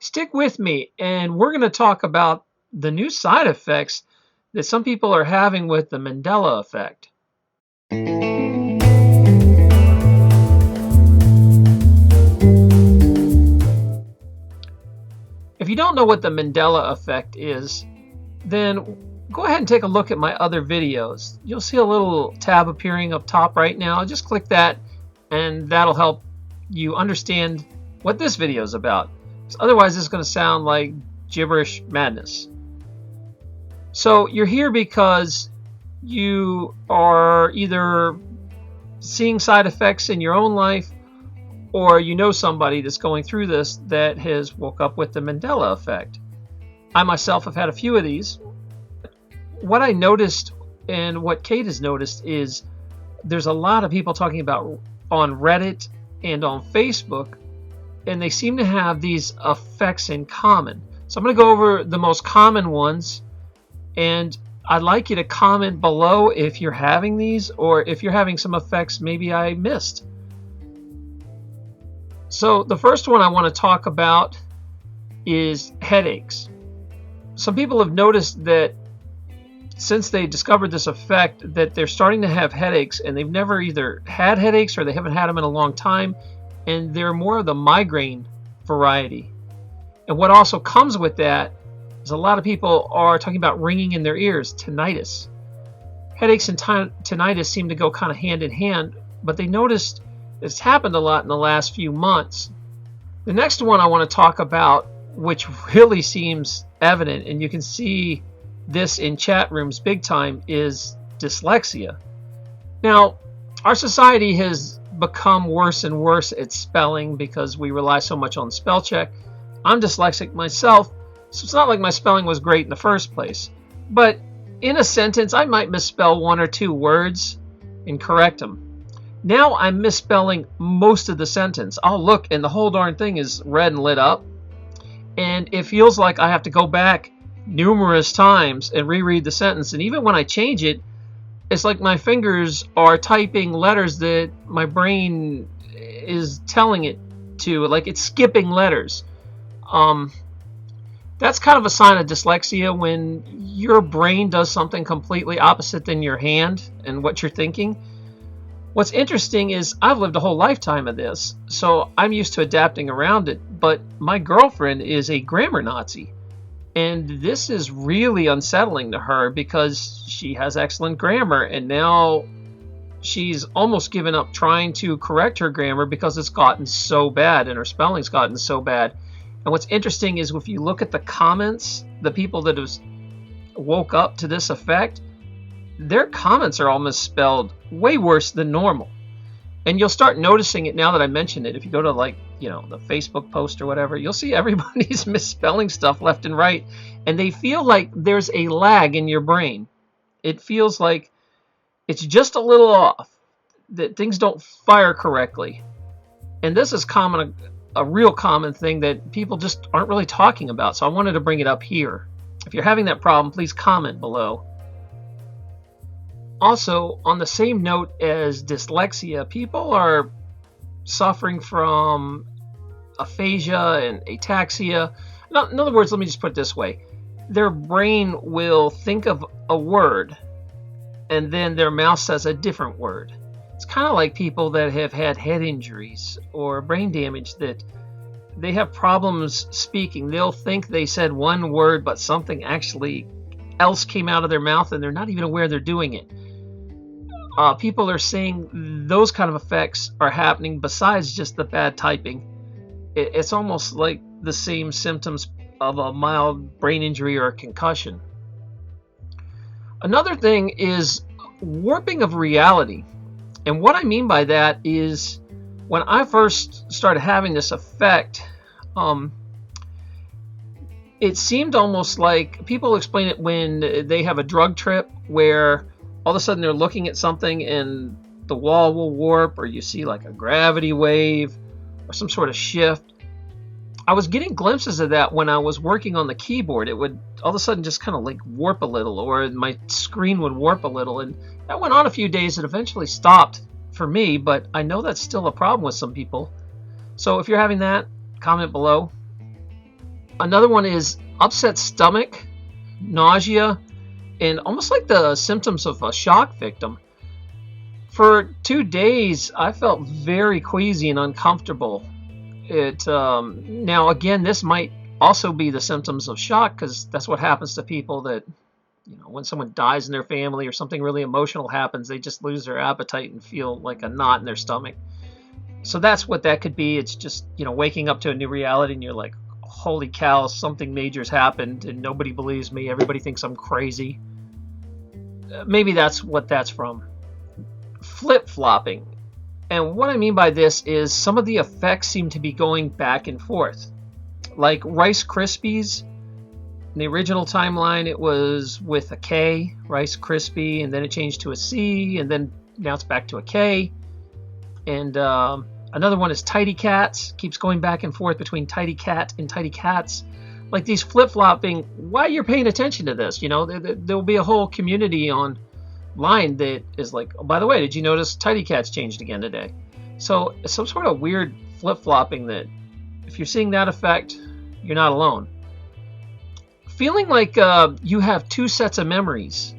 Stick with me, and we're going to talk about the new side effects that some people are having with the Mandela Effect. If you don't know what the Mandela Effect is, then go ahead and take a look at my other videos. You'll see a little tab appearing up top right now. Just click that, and that'll help you understand what this video is about. Otherwise, it's going to sound like gibberish madness. So you're here because you are either seeing side effects in your own life, or you know somebody that's going through this that has woke up with the Mandela Effect. I myself have had a few of these. What I noticed and what Kate has noticed is there's a lot of people talking about on Reddit and on Facebook, and they seem to have these effects in common. So I'm going to go over the most common ones, and I'd like you to comment below if you're having these, or if you're having some effects maybe I missed. So the first one I want to talk about is headaches. Some people have noticed that since they discovered this effect that they're starting to have headaches, and they've never either had headaches or they haven't had them in a long time, and they're more of the migraine variety. And what also comes with that is a lot of people are talking about ringing in their ears, tinnitus. Headaches and tinnitus seem to go kind of hand in hand, but they noticed it's happened a lot in the last few months. The next one I want to talk about, which really seems evident, and you can see this in chat rooms big time, is dyslexia. Now, our society has become worse and worse at spelling because we rely so much on spell check. I'm dyslexic myself, so it's not like my spelling was great in the first place. But in a sentence, I might misspell one or two words and correct them. Now I'm misspelling most of the sentence. I'll look and the whole darn thing is red and lit up. And it feels like I have to go back numerous times and reread the sentence. And even when I change it, it's like my fingers are typing letters that my brain is telling it to. Like it's skipping letters. That's kind of a sign of dyslexia, when your brain does something completely opposite than your hand and what you're thinking. What's interesting is I've lived a whole lifetime of this, so I'm used to adapting around it, but my girlfriend is a grammar Nazi, and this is really unsettling to her because she has excellent grammar, and now she's almost given up trying to correct her grammar because it's gotten so bad and her spelling's gotten so bad. And what's interesting is if you look at the comments, the people that have woke up to this effect, their comments are all misspelled way worse than normal. And you'll start noticing it now that I mentioned it. If you go to the Facebook post or whatever, you'll see everybody's misspelling stuff left and right. And they feel like there's a lag in your brain. It feels like it's just a little off, that things don't fire correctly. And this is a real common thing that people just aren't really talking about. So I wanted to bring it up here. If you're having that problem, please comment below. Also, on the same note as dyslexia, people are suffering from aphasia and ataxia. In other words, let me just put it this way. Their brain will think of a word, and then their mouth says a different word. It's kind of like people that have had head injuries or brain damage, that they have problems speaking. They'll think they said one word, but something actually else came out of their mouth, and they're not even aware they're doing it. People are saying those kind of effects are happening besides just the bad typing. It's almost like the same symptoms of a mild brain injury or a concussion. Another thing is warping of reality. And what I mean by that is when I first started having this effect, it seemed almost like people explain it when they have a drug trip where all of a sudden they're looking at something and the wall will warp, or you see like a gravity wave or some sort of shift. I was getting glimpses of that when I was working on the keyboard. It would all of a sudden just kind of like warp a little, or my screen would warp a little, and that went on a few days. It eventually stopped for me, but I know that's still a problem with some people. So if you're having that, comment below. Another one is upset stomach, nausea, and almost like the symptoms of a shock victim. For 2 days, I felt very queasy and uncomfortable. Now again, this might also be the symptoms of shock, because that's what happens to people that, when someone dies in their family or something really emotional happens, they just lose their appetite and feel like a knot in their stomach. So that's what that could be. It's just, waking up to a new reality and you're like, holy cow, something major's happened and nobody believes me. Everybody thinks I'm crazy. Maybe that's what that's from. Flip-flopping. And what I mean by this is some of the effects seem to be going back and forth. Like Rice Krispies. In the original timeline, it was with a K, Rice Krispie, and then it changed to a C, and then now it's back to a K. And another one is Tidy Cats. Keeps going back and forth between Tidy Cat and Tidy Cats. Like these flip-flopping, why you're paying attention to this? There'll be a whole community online that is like, oh, by the way, did you notice Tidy Cats changed again today? So some sort of weird flip-flopping that if you're seeing that effect, you're not alone. Feeling like you have two sets of memories,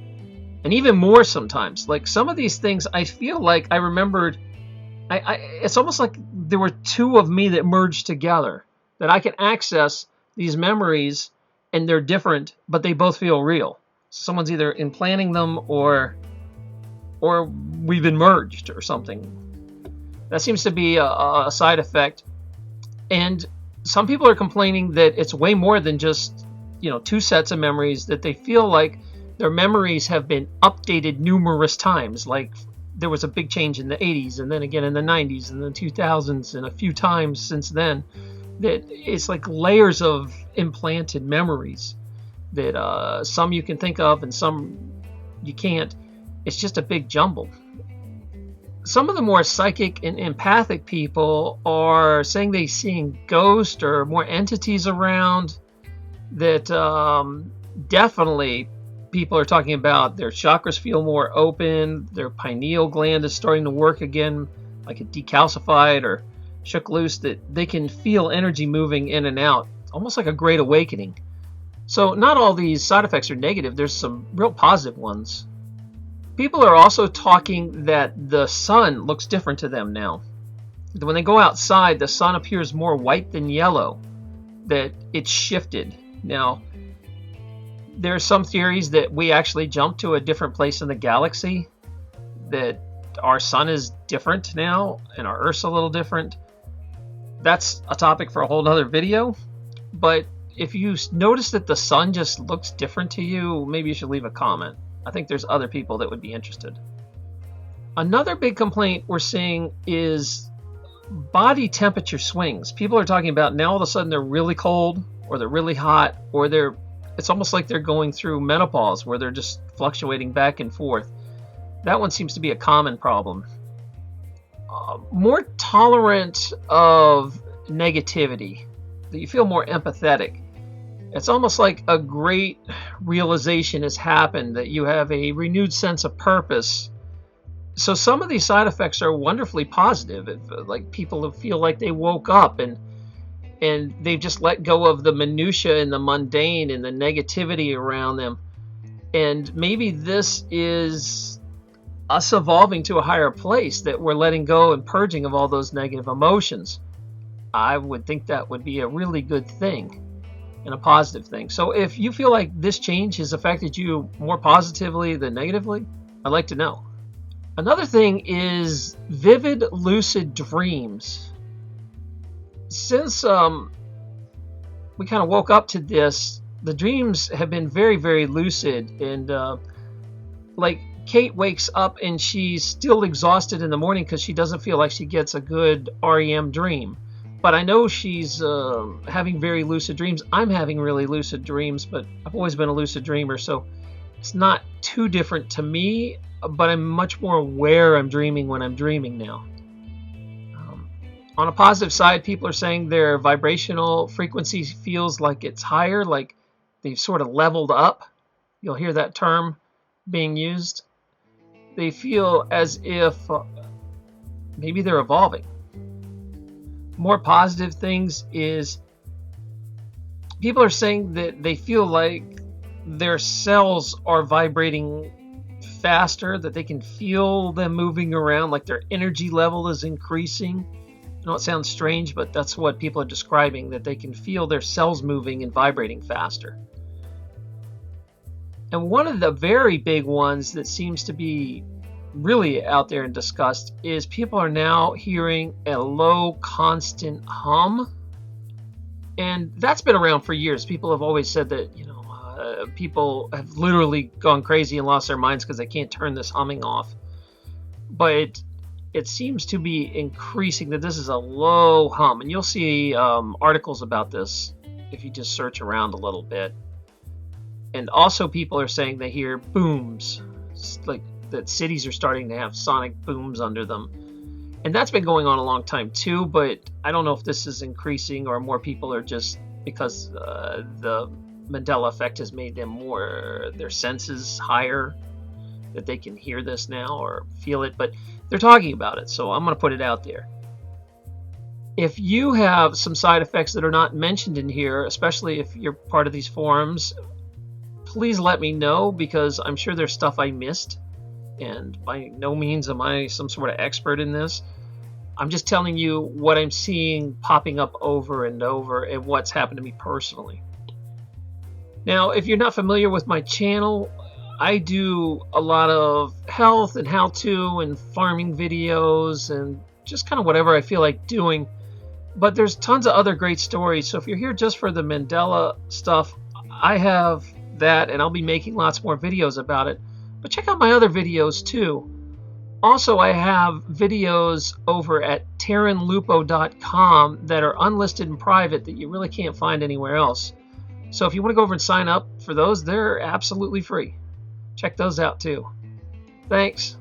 and even more sometimes. Like some of these things, I feel like I remembered. It's almost like there were two of me that merged together, that I can access these memories, and they're different, but they both feel real. Someone's either implanting them or we've been merged or something. That seems to be a side effect. And some people are complaining that it's way more than just two sets of memories, that they feel like their memories have been updated numerous times. Like there was a big change in the 80s, and then again in the 90s, and the 2000s, and a few times since then. That it's like layers of implanted memories that some you can think of and some you can't. It's just a big jumble. Some of the more psychic and empathic people are saying they're seeing ghosts or more entities around. That definitely people are talking about their chakras feel more open, their pineal gland is starting to work again, like it decalcified or shook loose, that they can feel energy moving in and out, almost like a great awakening. So not all these side effects are negative, there's some real positive ones. People are also talking that the sun looks different to them now. When they go outside, the sun appears more white than yellow, that it's shifted. Now, there are some theories that we actually jumped to a different place in the galaxy, that our sun is different now and our Earth's a little different. That's a topic for a whole other video. But if you notice that the sun just looks different to you, maybe you should leave a comment. I think there's other people that would be interested. Another big complaint we're seeing is body temperature swings. People are talking about now all of a sudden they're really cold, or they're really hot, or it's almost like they're going through menopause where they're just fluctuating back and forth. That one seems to be a common problem. More tolerant of negativity, that you feel more empathetic. It's almost like a great realization has happened, that you have a renewed sense of purpose. So some of these side effects are wonderfully positive. Like people feel like they woke up and they've just let go of the minutia and the mundane and the negativity around them. And maybe this is us evolving to a higher place, that we're letting go and purging of all those negative emotions. I would think that would be a really good thing and a positive thing. So if you feel like this change has affected you more positively than negatively, I'd like to know. Another thing is vivid lucid dreams. Since we kind of woke up to this, the dreams have been very, very lucid. And like Kate wakes up and she's still exhausted in the morning because she doesn't feel like she gets a good REM dream. But I know she's having very lucid dreams. I'm having really lucid dreams, but I've always been a lucid dreamer, so it's not too different to me, but I'm much more aware I'm dreaming when I'm dreaming now. On a positive side, people are saying their vibrational frequency feels like it's higher, like they've sort of leveled up. You'll hear that term being used. They feel as if maybe they're evolving. More positive things is people are saying that they feel like their cells are vibrating faster, that they can feel them moving around, like their energy level is increasing. I know it sounds strange, but that's what people are describing, that they can feel their cells moving and vibrating faster. And one of the very big ones that seems to be really out there and discussed is people are now hearing a low constant hum. And that's been around for years. People have always said that, people have literally gone crazy and lost their minds because they can't turn this humming off. But it seems to be increasing, that this is a low hum. And you'll see articles about this if you just search around a little bit. And also people are saying they hear booms, like that cities are starting to have sonic booms under them. And that's been going on a long time too, but I don't know if this is increasing or more people are just, because the Mandela Effect has made them their senses higher, that they can hear this now or feel it, but they're talking about it, so I'm going to put it out there. If you have some side effects that are not mentioned in here, especially if you're part of these forums, please let me know, because I'm sure there's stuff I missed, and by no means am I some sort of expert in this. I'm just telling you what I'm seeing popping up over and over and what's happened to me personally. Now, if you're not familiar with my channel, I do a lot of health and how-to and farming videos and just kind of whatever I feel like doing. But there's tons of other great stories. So if you're here just for the Mandela stuff, I have that, and I'll be making lots more videos about it. But check out my other videos too. Also, I have videos over at terranlupo.com that are unlisted and private that you really can't find anywhere else. So if you want to go over and sign up for those, they're absolutely free. Check those out too. Thanks.